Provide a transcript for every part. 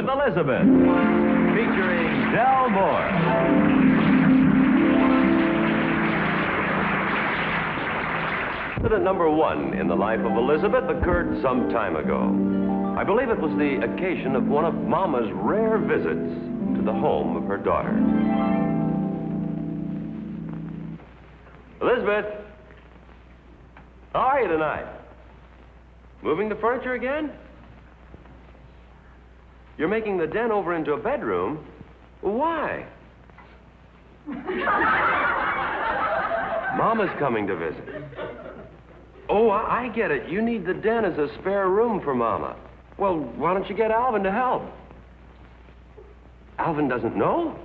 with Elizabeth, featuring Del Moore. Incident number 1 in the life of Elizabeth occurred some time ago. I believe it was the occasion of one of Momma's rare visits to the home of her daughter. Elizabeth, how are you tonight? Moving the furniture again? You're making the den over into a bedroom? Why? Mama's coming to visit. Oh, I get it. You need the den as a spare room for Mama. Well, why don't you get Alvin to help? Alvin doesn't know?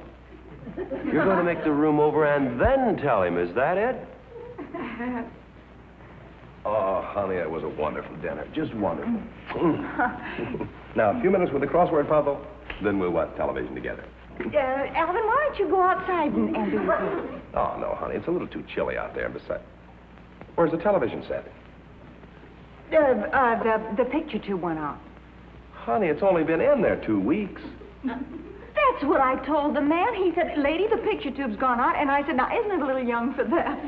You're going to make the room over and then tell him, is that it? Oh, honey, it was a wonderful dinner. Just wonderful. Now, a few minutes with the crossword puzzle, then we'll watch television together. Alvin, why don't you go outside and do it? Oh, no, honey, it's a little too chilly out there. Besides, where's the television set? The picture tube went out. Honey, it's only been in there 2 weeks. That's what I told the man. He said, lady, the picture tube's gone out. And I said, now, isn't it a little young for that?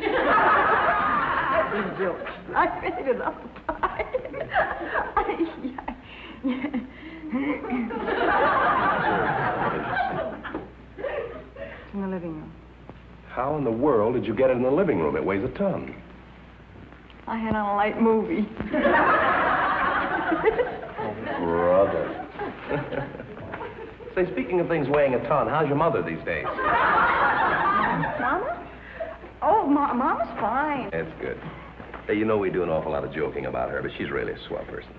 I really love the pie. It's in the living room. How in the world did you get it in the living room? It weighs a ton. I had on a light movie. Oh, brother. Say, speaking of things weighing a ton, how's your mother these days? Mama? Oh, Mama's fine. That's good. Hey, you know we do an awful lot of joking about her, but she's really a swell person.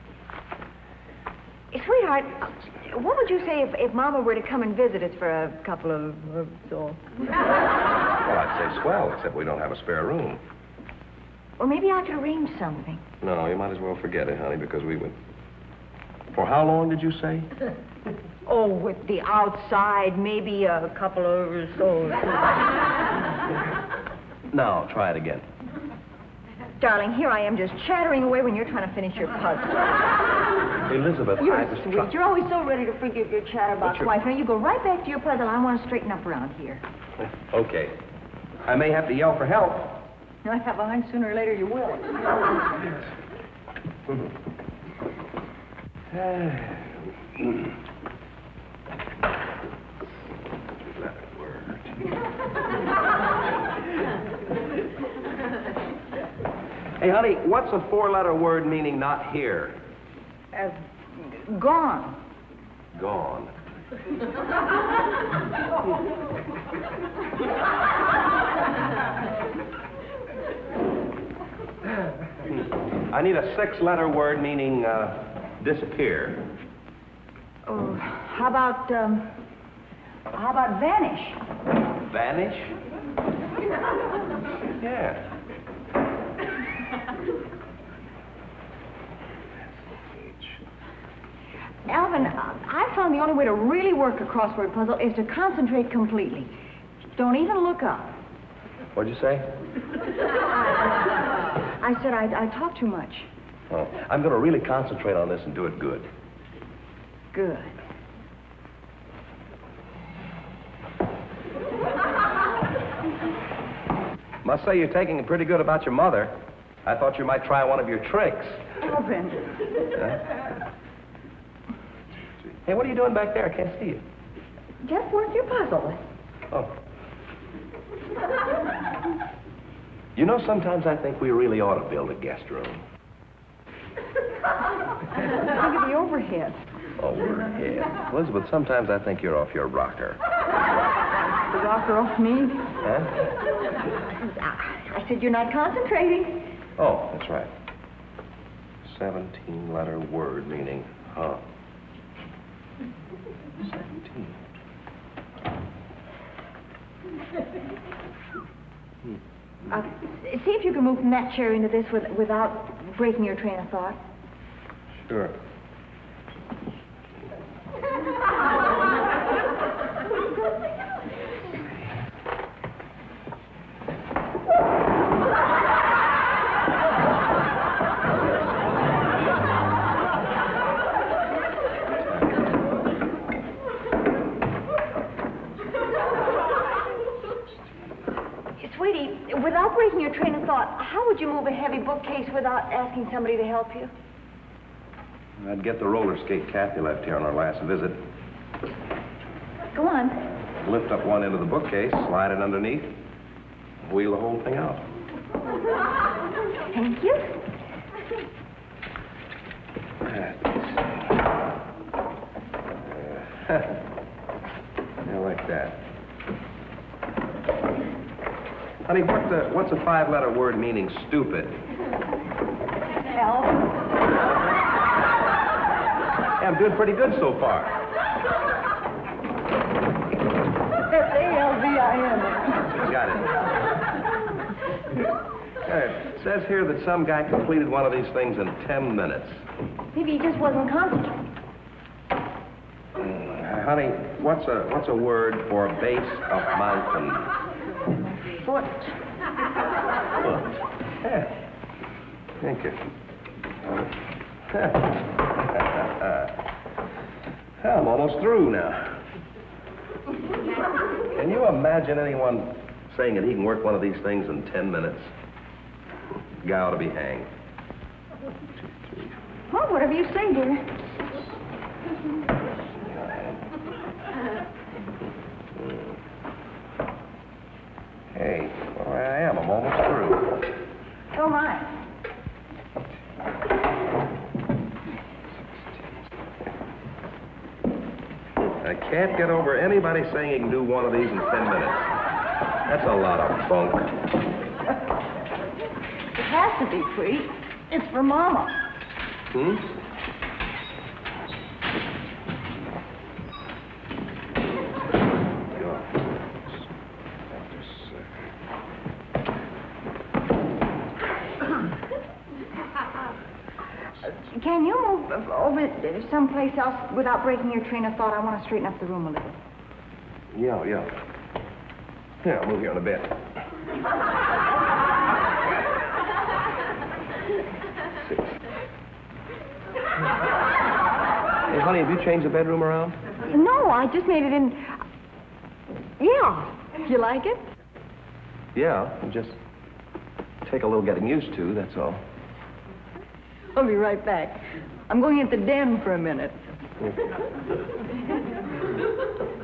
Sweetheart, what would you say if Mama were to come and visit us for a couple of so? Well, I'd say swell, except we don't have a spare room. Well, maybe I could arrange something. No, you might as well forget it, honey, because we would... For how long did you say? Oh, with the outside, maybe a couple of so. Now, try it again. Darling, here I am just chattering away when you're trying to finish your puzzle. Elizabeth, You're I was sweet. You're always so ready to forget your chatterbox wife. Now, you go right back to your puzzle. I want to straighten up around here. Okay. I may have to yell for help. I have a hunch sooner or later you will. Hey, honey, what's a 4-letter word meaning not here? Gone. Gone. I need a 6-letter word meaning disappear. Oh, how about vanish? Vanish? Yeah. Alvin, I found the only way to really work a crossword puzzle is to concentrate completely. Don't even look up. What'd you say? I said I talk too much. Oh, I'm going to really concentrate on this and do it good. Good. Must say you're taking it pretty good about your mother. I thought you might try one of your tricks. Alvin. Huh? Hey, what are you doing back there? I can't see you. Just work your puzzle. Oh. You know, sometimes I think we really ought to build a guest room. Think of the overhead. Overhead. Elizabeth, sometimes I think you're off your rocker. The rocker off me? Huh? I said you're not concentrating. Oh, that's right. 17-letter word meaning huh. 17. See if you can move from that chair into this without breaking your train of thought. Sure. Sweetie, without breaking your train of thought, how would you move a heavy bookcase without asking somebody to help you? I'd get the roller skate Kathy left here on our last visit. Go on. Lift up one end of the bookcase, slide it underneath, wheel the whole thing out. Thank you. I like that. Honey, what's a 5-letter word meaning stupid? Help. Yeah, I'm doing pretty good so far. That's A-L-V-I-N. Got it. It says here that some guy completed one of these things in 10 minutes. Maybe he just wasn't concentrating. Honey, what's a word for base of mountain? Foot. Foot. Yeah. Thank you. I'm almost through now. Can you imagine anyone saying that he can work one of these things in 10 minutes? Guy ought to be hanged. Well, whatever you say, dear. Hey, well, I am. I'm almost through. So am I. I can't get over anybody saying he can do one of these in 10 minutes. That's a lot of bunk. It has to be, sweet. It's for Momma. Hmm? Can you move over someplace else without breaking your train of thought? I want to straighten up the room a little. Yeah. Yeah, I'll move here in a bit. Hey, honey, have you changed the bedroom around? No, I just made it in... Yeah. You like it? Yeah, it'll just take a little getting used to, that's all. I'll be right back. I'm going into the den for a minute.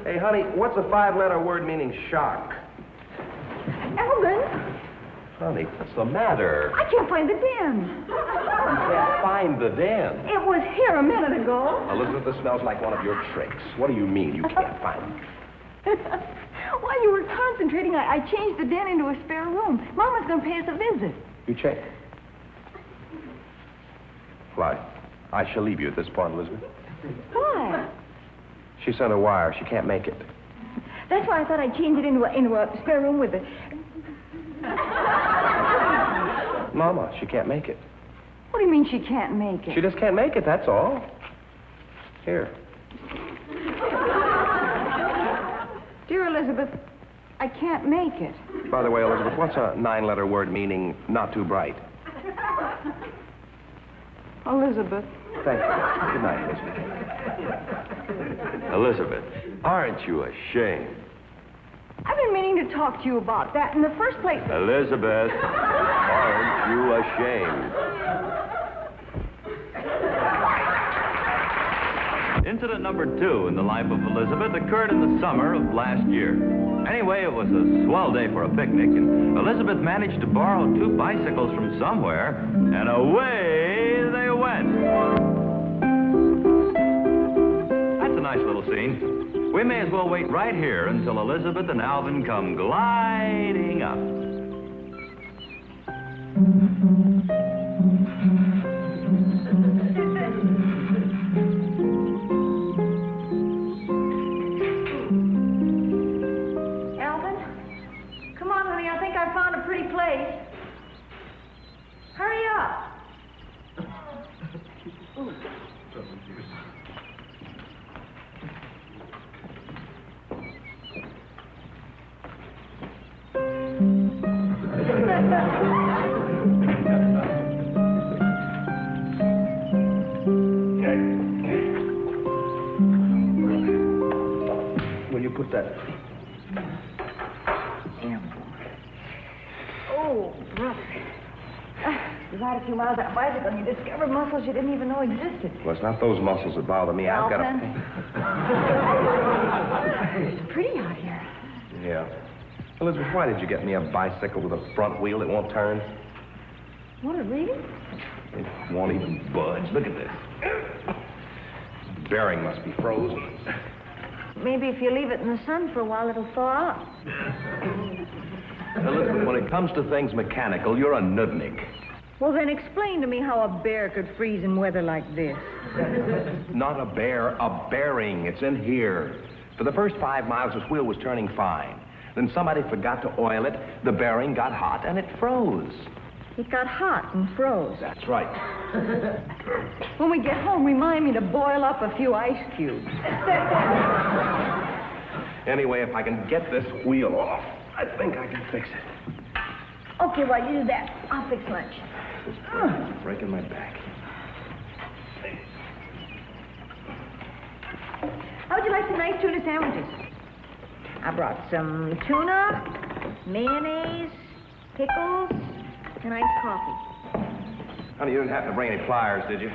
Hey, honey, what's a 5-letter word meaning shark? Alvin, Honey, what's the matter? I can't find the den. You can't find the den. It was here a minute ago. Elizabeth, this smells like one of your tricks. What do you mean you can't find it? While you were concentrating, I changed the den into a spare room. Mama's going to pay us a visit. You check. Well, I shall leave you at this point, Elizabeth. Why? She sent a wire. She can't make it. That's why I thought I'd change it into a spare room with it. Mama, she can't make it. What do you mean she can't make it? She just can't make it, that's all. Here. Dear Elizabeth, I can't make it. By the way, Elizabeth, what's a 9-letter word meaning not too bright? Elizabeth. Thank you. Good night, Elizabeth. Elizabeth, aren't you ashamed? I've been meaning to talk to you about that in the first place. Elizabeth, aren't you ashamed? Incident number 2 in the life of Elizabeth occurred in the summer of last year. Anyway, it was a swell day for a picnic, and Elizabeth managed to borrow 2 bicycles from somewhere, and away they went. That's a nice little scene. We may as well wait right here until Elizabeth and Alvin come gliding up. Alvin? Come on, honey. I think I found a pretty place. Hurry up. Will you put that... Oh, brother. You ride a few miles on a bicycle and you discover muscles you didn't even know existed. Well, it's not those muscles that bother me. I've got a... It's pretty out here. Yeah. Elizabeth, why did you get me a bicycle with a front wheel that won't turn? What, really? It won't even budge. Look at this. The bearing must be frozen. Maybe if you leave it in the sun for a while, it'll thaw out. Elizabeth, when it comes to things mechanical, you're a nudnik. Well, then explain to me how a bear could freeze in weather like this. Not a bear, a bearing. It's in here. For the first 5 miles, this wheel was turning fine. Then somebody forgot to oil it, the bearing got hot, and it froze. It got hot and froze. That's right. When we get home, remind me to boil up a few ice cubes. Anyway, if I can get this wheel off, I think I can fix it. Okay, well, you do that. I'll fix lunch. Breaking my back. How would you like some nice tuna sandwiches? I brought some tuna, mayonnaise, pickles, and iced coffee. Honey, you didn't have to bring any pliers, did you?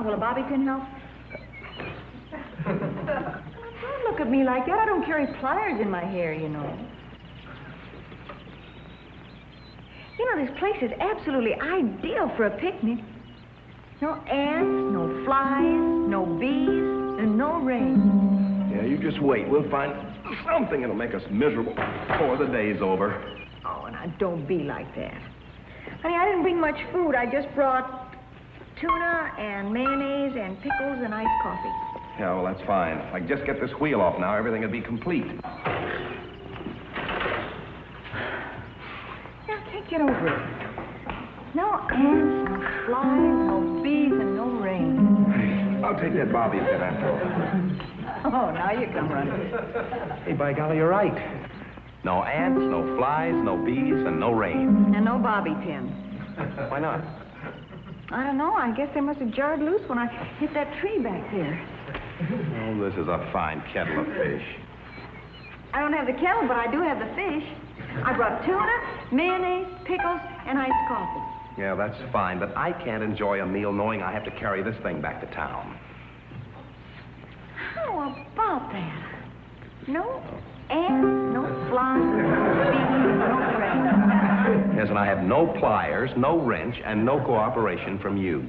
Will a bobby pin help? Don't look at me like that. I don't carry pliers in my hair, you know. You know, this place is absolutely ideal for a picnic. No ants, no flies, no bees, and no rain. Yeah, you just wait. We'll find something that'll make us miserable before the day's over. Oh, now don't be like that. Honey, I didn't bring much food. I just brought tuna and mayonnaise and pickles and iced coffee. Yeah, well, that's fine. If I can just get this wheel off now, everything will be complete. Now, can't get over it. No ants, no flies, no bees, and no rain. I'll take that bobby pin after all. Oh, now you come running. Hey, by golly, you're right. No ants, no flies, no bees, and no rain. And no bobby pin. Why not? I don't know. I guess they must have jarred loose when I hit that tree back there. Oh, this is a fine kettle of fish. I don't have the kettle, but I do have the fish. I brought tuna, mayonnaise, pickles, and iced coffee. Yeah, that's fine, but I can't enjoy a meal knowing I have to carry this thing back to town. How about that? No ants, no flies, no bees, no rain. Yes, and I have no pliers, no wrench, and no cooperation from you.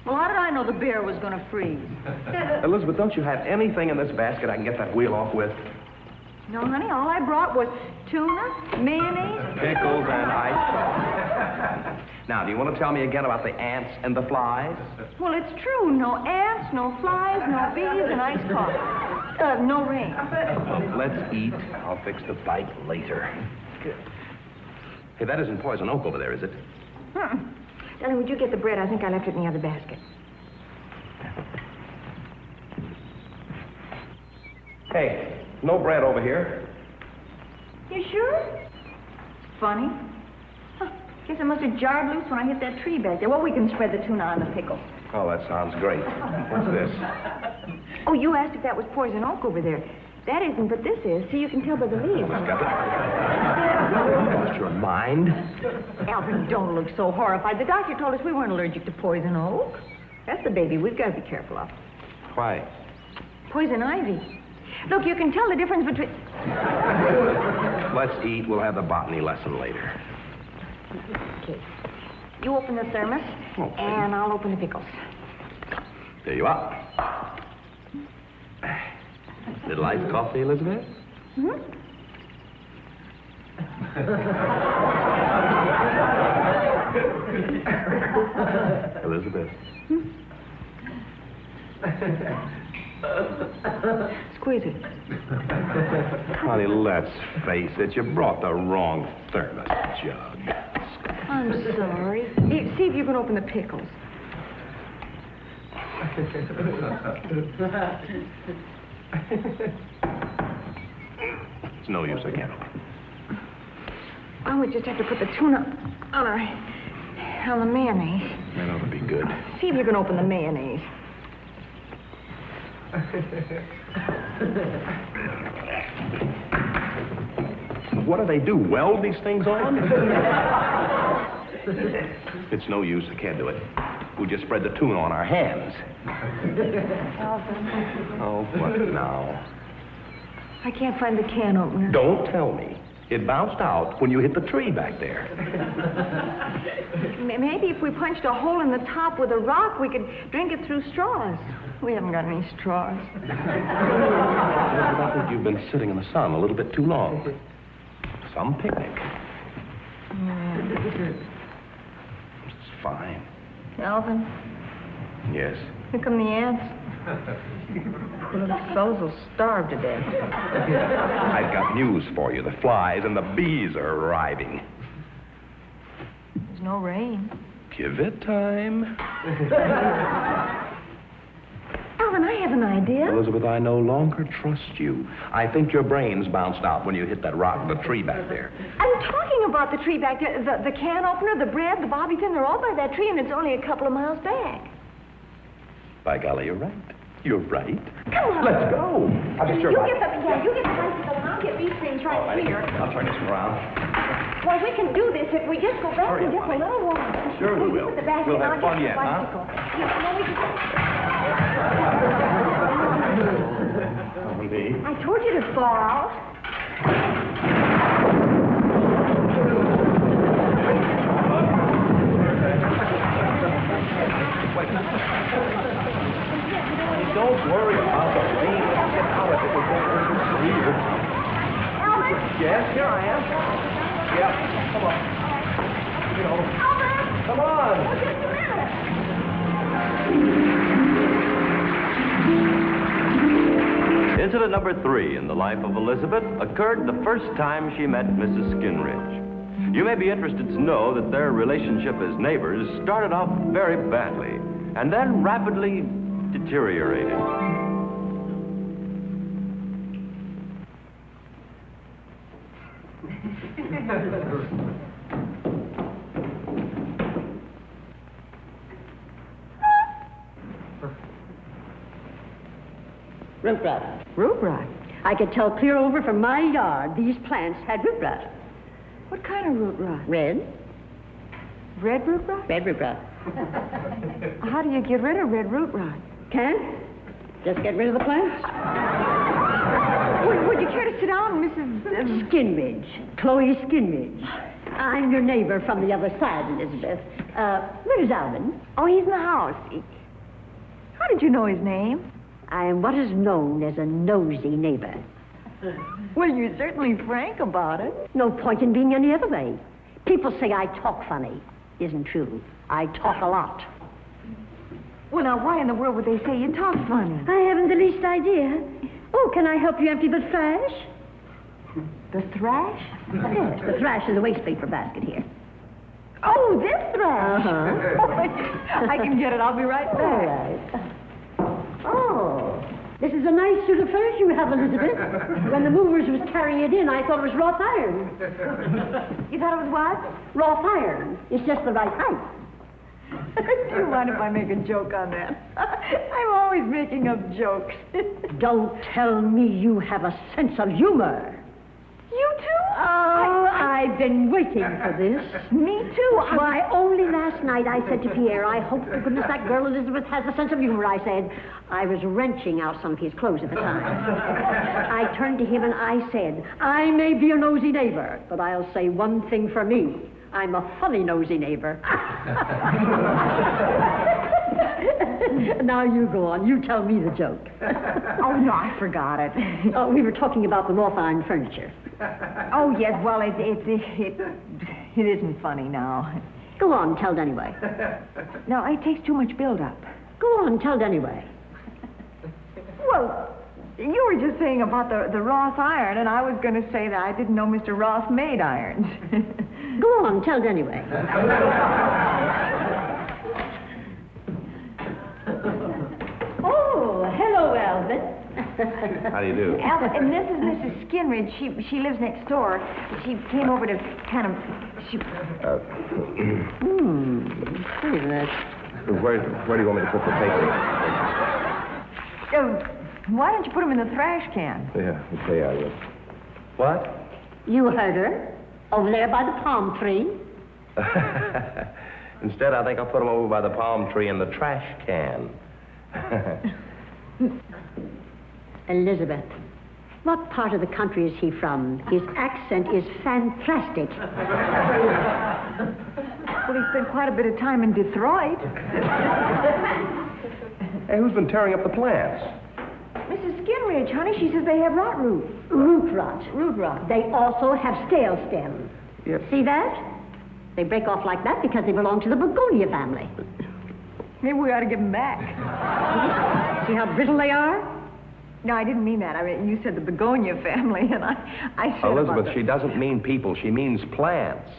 Well, how did I know the bear was going to freeze? Elizabeth, don't you have anything in this basket I can get that wheel off with? No, honey, all I brought was tuna, mayonnaise, Pickles and ice. Now, do you want to tell me again about the ants and the flies? Well, it's true. No ants, no flies, no bees, and iced coffee. No rain. Let's eat. I'll fix the bike later. Good. Hey, that isn't poison oak over there, is it? Darling, would you get the bread? I think I left it in the other basket. Hey, no bread over here. You sure? Funny. Guess it must have jarred loose when I hit that tree back there. Well, we can spread the tuna on the pickle. Oh, that sounds great. What's this? Oh, you asked if that was poison oak over there. That isn't, but this is. See, you can tell by the leaves. Lost your mind? Alfred, don't look so horrified. The doctor told us we weren't allergic to poison oak. That's the baby we've got to be careful of. Why? Poison ivy. Look, you can tell the difference between... Let's eat. We'll have the botany lesson later. Okay. You open the thermos, and I'll open the pickles. There you are. Little iced coffee, Elizabeth? Mm-hmm. Elizabeth. Squeeze it. Honey, let's face it. You brought the wrong thermos jug. I'm sorry. See if you can open the pickles. It's no use, I can't open. Oh, we just have to put the tuna on the mayonnaise. That ought to be good. See if you can open the mayonnaise. What do they do, weld these things on? It's no use. I can't do it. We'll just spread the tuna on our hands. Alvin. Oh, what now? I can't find the can opener. Don't tell me. It bounced out when you hit the tree back there. Maybe if we punched a hole in the top with a rock, we could drink it through straws. We haven't got any straws. I think you've been sitting in the sun a little bit too long. Some picnic. It's fine. Alvin, Yes. here come the ants. Poor little souls will starve to death. I've got news for you. The flies and the bees are arriving. There's no rain. Give it time. Alvin, I have an idea. Elizabeth, I no longer trust you. I think your brains bounced out when you hit that rock in the tree back there. I'm talking about the tree back there. The can opener, the bread, the bobby pin, they're all by that tree, and it's only a couple of miles back. By golly, you're right. You're right. Come on. Let's go. I'll get your You bike. get the bicycle, and I'll get these things right here. I'll turn this around. Well, we can do this if we just go back Hurry and up, just a honey. little while. Sure we You will. put the basket, We'll have and I'll fun get yet, the huh? bicycle. Yeah, well, we can... Honey. I told you to fall. Don't worry about the rain. I'll get out of it. We're going to the Alvin! Yes, here I am. Yep. Come on. You know. Alvin! Come on. Oh, just a minute. Incident number 3 in the life of Elizabeth occurred the first time she met Mrs. Skinridge. You may be interested to know that their relationship as neighbors started off very badly and then rapidly deteriorated. Root rot. Root rot? I could tell clear over from my yard these plants had root rot. What kind of root rot? Red? Red root rot? Red root rot. How do you get rid of red root rot? Can't? Just get rid of the plants? Would you care to sit down, Mrs. Skinridge. Chloe Skinridge. I'm your neighbor from the other side, Elizabeth. Where's Alvin? Oh, he's in the house. How did you know his name? I am what is known as a nosy neighbor. Well, you're certainly frank about it. No point in being any other way. People say I talk funny. Isn't true. I talk a lot. Well, now, why in the world would they say you talk funny? I haven't the least idea. Oh, can I help you empty the trash? The thrash? Yes, the trash is a waste paper basket here. Oh, this thrash? Uh-huh. I can get it. I'll be right All back. right. Oh, this is a nice suit of furs you have, Elizabeth. When the movers was carrying it in, I thought it was wrought iron. You thought it was what? Wrought iron. It's just the right height. Do you mind if I make a joke on that? I'm always making up jokes. Don't tell me you have a sense of humor. You too? Oh, I've been waiting for this. Me too. Why, only last night I said to Pierre, I hope to goodness that girl Elizabeth has a sense of humor, I said. I was wrenching out some of his clothes at the time. I turned to him and I said, I may be a nosy neighbor, but I'll say one thing for me. I'm a funny nosy neighbor. Now you go on. You tell me the joke. Oh, no, I forgot it. Oh, we were talking about the wrought iron furniture. Oh, yes, well, it isn't funny now. Go on, tell it anyway. No, it takes too much build-up. Go on, tell it anyway. Well, you were just saying about the Roth iron, and I was going to say that I didn't know Mr. Roth made irons. Go on, tell it anyway. Oh, hello, Alvin. How do you do? Alvin, and this is Mrs. Skinridge. She lives next door. She came over to kind of... Who's that? Where do you want me to put the paper? Why don't you put them in the trash can? Yeah, okay, I will. What? You heard her. Over there by the palm tree. Instead, I think I'll put him over by the palm tree in the trash can. Elizabeth, what part of the country is he from? His accent is fantastic. Well, he spent quite a bit of time in Detroit. Hey, who's been tearing up the plants? Mrs. Skinridge, honey, she says they have rot root. Root rot. Root rot. They also have stale stem. Yes. See that? They break off like that because they belong to the begonia family. Maybe we ought to give them back. See how brittle they are? No, I didn't mean that. I mean, you said the begonia family, and I said Elizabeth, about she doesn't mean people. She means plants.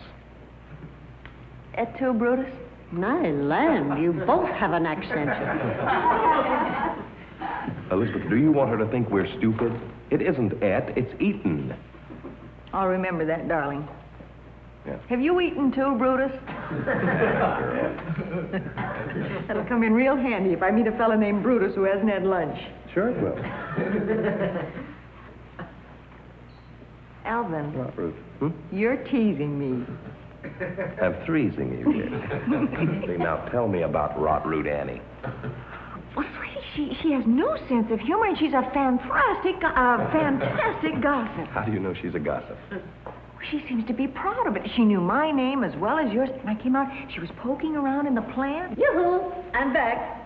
Et tu, Brutus? My land, you both have an accent. Elizabeth, do you want her to think we're stupid? It isn't et, it's eaten. I'll remember that, darling. Yeah. Have you eaten too, Brutus? That'll come in real handy if I meet a fellow named Brutus who hasn't had lunch. Sure it will. Alvin, Not Ruth. you're teasing me. I'm freezing you here. See, now tell me about Rot Root Annie. Well, sweetie, she has no sense of humor, and she's a fantastic gossip. How do you know she's a gossip? She seems to be proud of it. She knew my name as well as yours. When I came out, she was poking around in the plant. Yoo-hoo, I'm back.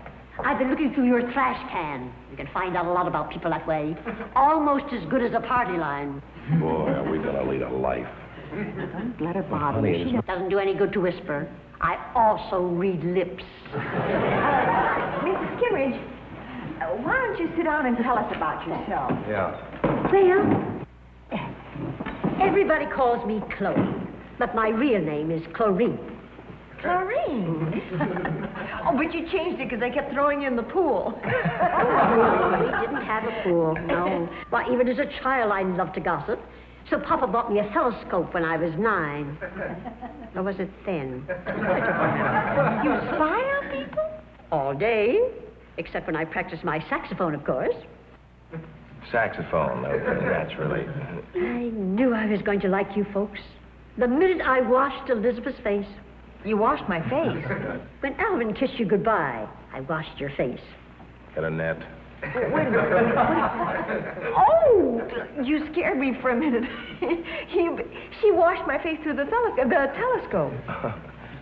I've been looking through your trash can. You can find out a lot about people that way. Almost as good as a party line. Boy, are we going to lead a life. Don't let her bother honey, me. She It doesn't do any good to whisper. I also read lips. Mrs. Skinridge, why don't you sit down and tell us about yourself? Yeah. Well, everybody calls me Chloe, but my real name is Chlorine. Chlorine. Oh, but you changed it because they kept throwing you in the pool. We didn't have a pool, no. Why, even as a child, I loved to gossip. So Papa bought me a telescope when I was 9. Or was it 10? You spy on people? All day, except when I practice my saxophone, of course. Saxophone, naturally. I knew I was going to like you folks. The minute I washed Elizabeth's face. You washed my face. When Alvin kissed you goodbye, I washed your face. Get a net. Wait a minute. Oh, you scared me for a minute. She washed my face through the telescope.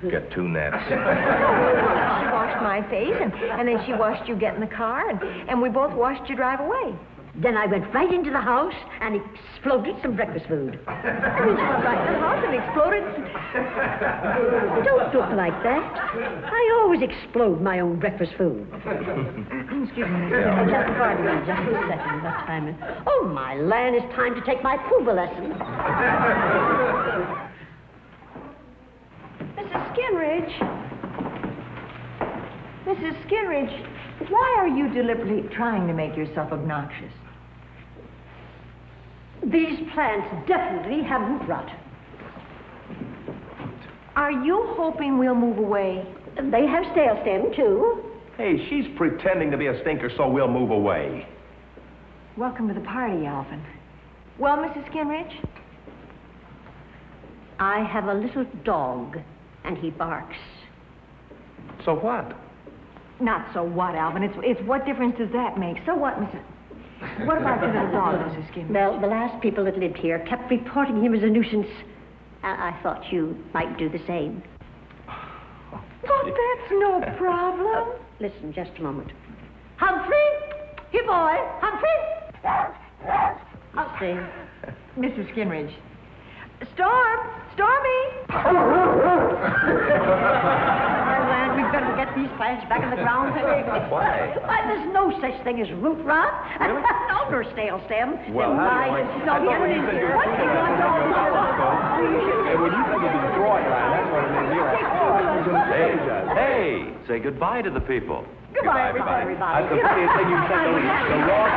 Get 2 nets. She washed my face, and then she watched you get in the car, and we both watched you drive away. Then I went right into the house and exploded some breakfast food. And then she went right in the house and exploded. Don't look like that. I always explode my own breakfast food. Excuse me. Just pardon me, just a second. What time is... Oh, my land, it's time to take my tuba lesson. Mrs. Skinridge. Mrs. Skinridge, why are you deliberately trying to make yourself obnoxious? These plants definitely have root rot. Are you hoping we'll move away? They have stale stem, too. Hey, she's pretending to be a stinker, so we'll move away. Welcome to the party, Alvin. Well, Mrs. Skinridge? I have a little dog, and he barks. So what? Not so what, Alvin. It's what difference does that make? So what, Mrs. What about your little dog, Mrs. Skinridge? Well, the last people that lived here kept reporting him as a nuisance. I thought you might do the same. Well, that's no problem. Listen, just a moment. Humphrey! Here, boy! Humphrey! Humphrey. Mrs. Skinridge. Storm! Stormy! Land, we'd better get these plants back in the ground. Why? Why, there's no such thing as root rot. Really? No, nor stale stem. Well, how do you No, I thought when you said you were and when you said it was Detroit line, that's what it made me like. Hey, say goodbye to the people. Goodbye, everybody. That's the funniest thing you said the wrong...